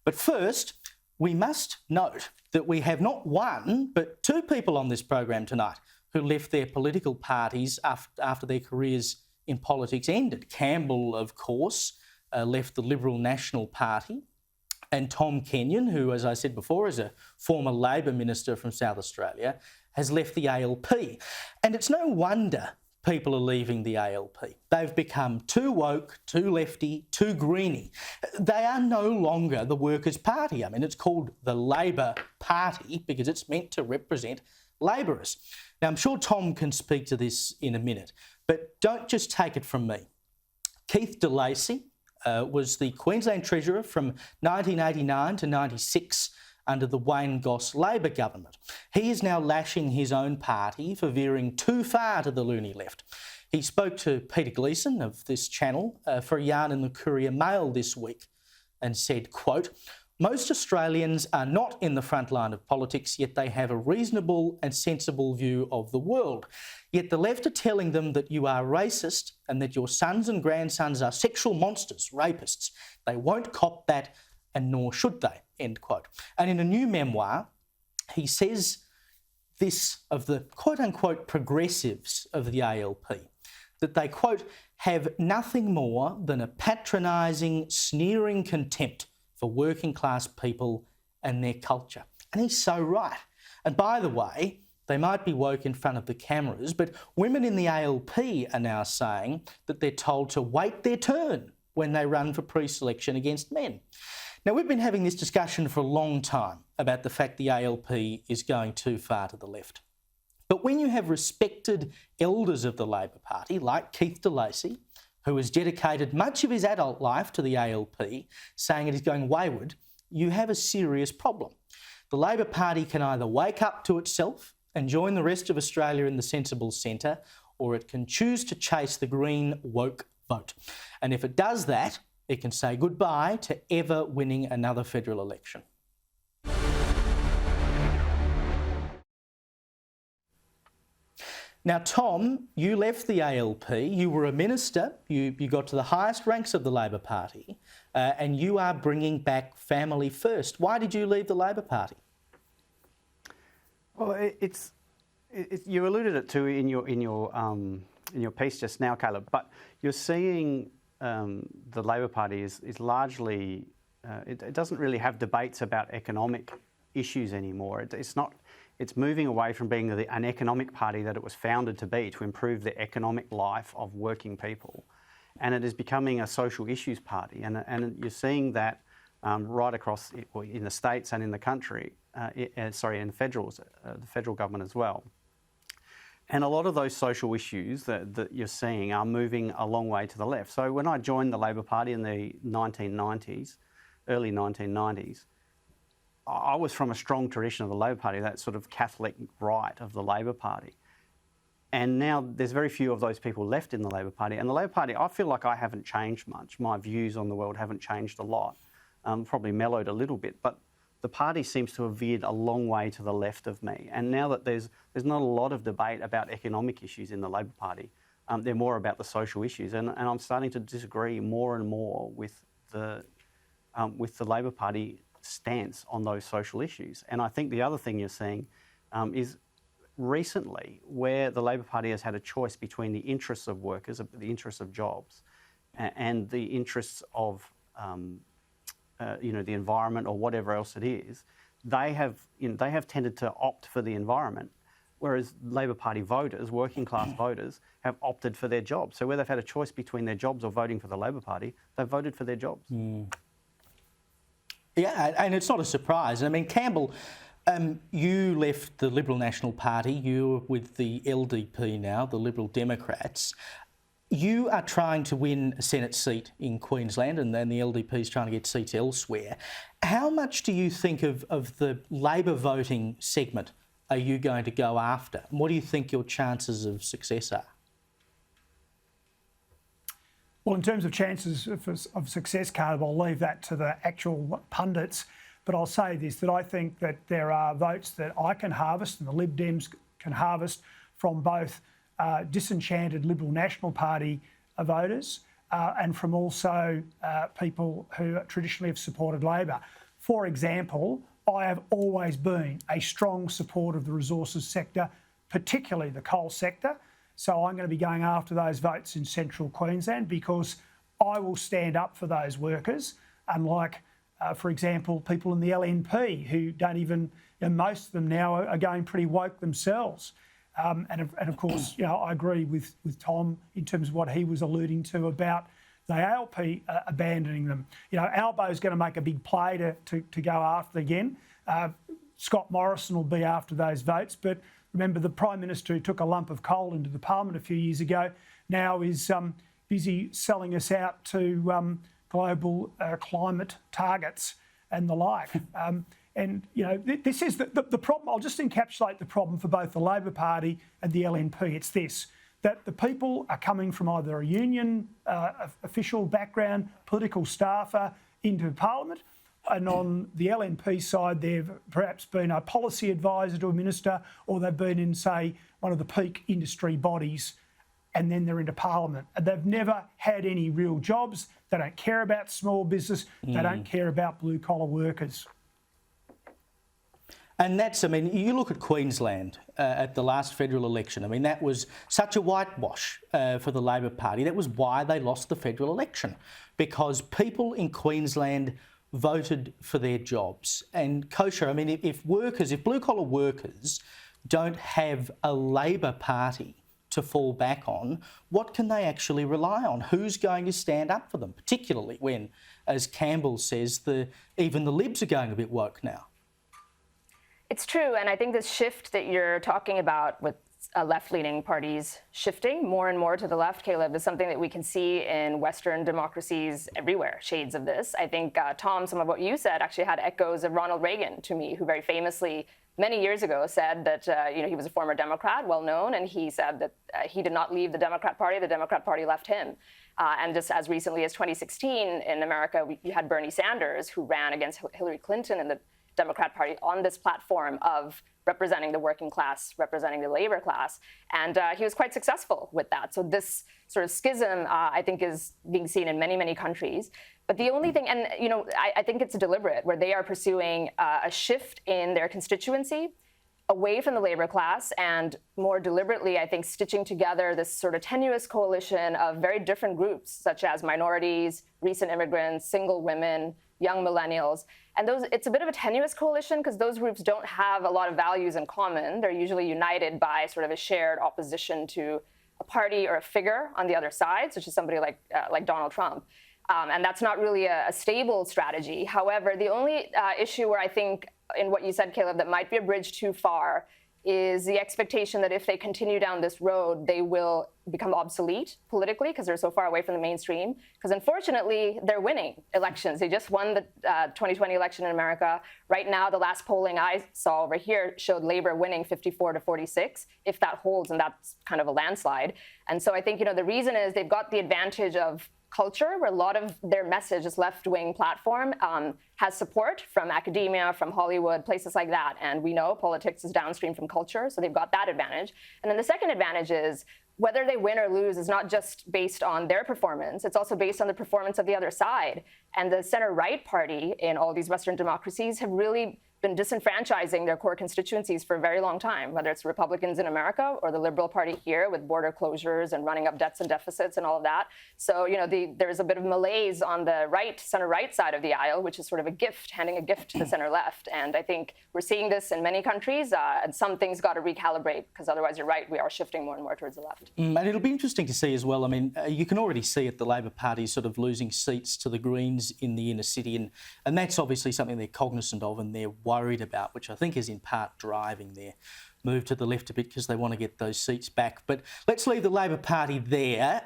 But first, we must note that we have not one, but two people on this program tonight who left their political parties after their careers in politics ended. Campbell, of course, left the Liberal National Party, and Tom Kenyon, who, as I said before, is a former Labor minister from South Australia, has left the ALP. And it's no wonder people are leaving the ALP. They've become too woke, too lefty, too greeny. They are no longer the Workers' Party. I mean, it's called the Labor Party because it's meant to represent labourers. Now, I'm sure Tom can speak to this in a minute, but don't just take it from me. Keith de Lacy was the Queensland Treasurer from 1989 to 96 under the Wayne Goss Labor government. He is now lashing his own party for veering too far to the loony left. He spoke to Peter Gleeson of this channel for a yarn in the Courier Mail this week and said, quote, "Most Australians are not in the front line of politics, yet they have a reasonable and sensible view of the world. Yet the left are telling them that you are racist and that your sons and grandsons are sexual monsters, rapists. They won't cop that, and nor should they," end quote. And in a new memoir, he says this of the quote-unquote progressives of the ALP, that they, quote, "have nothing more than a patronising, sneering contempt for working class people and their culture." And he's so right. And by the way, they might be woke in front of the cameras, but women in the ALP are now saying that they're told to wait their turn when they run for pre-selection against men. Now, we've been having this discussion for a long time about the fact the ALP is going too far to the left. But when you have respected elders of the Labor Party, like Keith de Lacy, who has dedicated much of his adult life to the ALP, saying it is going wayward, you have a serious problem. The Labor Party can either wake up to itself and join the rest of Australia in the sensible centre, or it can choose to chase the green woke vote. And if it does that, it can say goodbye to ever winning another federal election. Now, Tom, you left the ALP, you were a minister, you got to the highest ranks of the Labor Party, and you are bringing back family first. Why did you leave the Labor Party? Well, you alluded it to in your piece just now, Caleb, but you're seeing the Labor Party is largely, it doesn't really have debates about economic issues anymore. It's moving away from being an economic party that it was founded to be, to improve the economic life of working people. And it is becoming a social issues party. And you're seeing that right across in the states and in the country, in the federal government as well. And a lot of those social issues that you're seeing are moving a long way to the left. So when I joined the Labor Party in the 1990s, early 1990s, I was from a strong tradition of the Labor Party, that sort of Catholic right of the Labor Party. And now there's very few of those people left in the Labor Party. And the Labor Party, I feel like I haven't changed much. My views on the world haven't changed a lot, probably mellowed a little bit. But the party seems to have veered a long way to the left of me. And now that there's not a lot of debate about economic issues in the Labor Party, they're more about the social issues. And I'm starting to disagree more and more with the Labor Party stance on those social issues. And I think the other thing you're seeing is recently where the Labor Party has had a choice between the interests of workers, the interests of jobs, and the interests of the environment or whatever else it is, they have tended to opt for the environment, whereas Labor Party voters, working class voters, have opted for their jobs. So where they've had a choice between their jobs or voting for the Labor Party, they've voted for their jobs. Yeah, and it's not a surprise. I mean, Campbell, you left the Liberal National Party, you're with the LDP now, the Liberal Democrats. You are trying to win a Senate seat in Queensland, and then the LDP is trying to get seats elsewhere. How much do you think of the Labor voting segment are you going to go after? And what do you think your chances of success are? Well, in terms of chances of success, Caleb, I'll leave that to the actual pundits. But I'll say this, that I think that there are votes that I can harvest and the Lib Dems can harvest from both disenchanted Liberal National Party voters and from also people who traditionally have supported Labor. For example, I have always been a strong supporter of the resources sector, particularly the coal sector. So I'm going to be going after those votes in central Queensland because I will stand up for those workers, unlike, for example, people in the LNP who don't even, most of them now are going pretty woke themselves. And of course, I agree with Tom in terms of what he was alluding to about the ALP abandoning them. Albo's going to make a big play to go after again. Scott Morrison will be after those votes, but remember the Prime Minister who took a lump of coal into the Parliament a few years ago now is busy selling us out to global climate targets and the like. This is the problem. I'll just encapsulate the problem for both the Labor Party and the LNP. It's this, that the people are coming from either a union official background, political staffer into Parliament, and on the LNP side, they've perhaps been a policy advisor to a minister, or they've been in, say, one of the peak industry bodies, and then they're into Parliament. And they've never had any real jobs. They don't care about small business. They don't care about blue-collar workers. And that's, you look at Queensland at the last federal election. That was such a whitewash for the Labor Party. That was why they lost the federal election, because people in Queensland voted for their jobs. And Kosher, if blue-collar workers don't have a Labor Party to fall back on, what can they actually rely on? Who's going to stand up for them, particularly when, as Campbell says, even the Libs are going a bit woke now? It's true, and I think this shift that you're talking about with left-leaning parties shifting more and more to the left, Caleb, is something that we can see in Western democracies everywhere, shades of this. I think, Tom, some of what you said actually had echoes of Ronald Reagan to me, who very famously many years ago said that he was a former Democrat, well-known, and he said that he did not leave the Democrat Party left him. And just as recently as 2016 in America, you had Bernie Sanders, who ran against Hillary Clinton in the Democrat Party on this platform of representing the working class, representing the labor class. And he was quite successful with that. So this sort of schism, I think, is being seen in many, many countries. But the only thing, and I think it's deliberate, where they are pursuing a shift in their constituency away from the labor class and more deliberately, I think, stitching together this sort of tenuous coalition of very different groups, such as minorities, recent immigrants, single women, young millennials. And it's a bit of a tenuous coalition because those groups don't have a lot of values in common. They're usually united by sort of a shared opposition to a party or a figure on the other side, such as somebody like Donald Trump. And that's not really a stable strategy. However, the only issue where I think in what you said, Caleb, that might be a bridge too far is the expectation that if they continue down this road, they will become obsolete politically because they're so far away from the mainstream. Because unfortunately, they're winning elections. They just won the 2020 election in America. Right now, the last polling I saw over here showed Labor winning 54 to 46, if that holds, and that's kind of a landslide. And so I think, the reason is they've got the advantage of culture, where a lot of their message, this left-wing platform, has support from academia, from Hollywood, places like that. And we know politics is downstream from culture, so they've got that advantage. And then the second advantage is whether they win or lose is not just based on their performance, it's also based on the performance of the other side. And the center-right party in all these Western democracies have really been disenfranchising their core constituencies for a very long time, whether it's Republicans in America or the Liberal Party here with border closures and running up debts and deficits and all of that. So, there's a bit of malaise on the center-right side of the aisle, which is sort of a gift, handing a gift to the center-left. And I think we're seeing this in many countries, and some things got to recalibrate, because otherwise, you're right, we are shifting more and more towards the left. And it'll be interesting to see as well. You can already see it, the Labor Party sort of losing seats to the Greens in the inner city, and that's obviously something they're cognizant of and they're worried about, which I think is in part driving their move to the left a bit because they want to get those seats back. But let's leave the Labor Party there.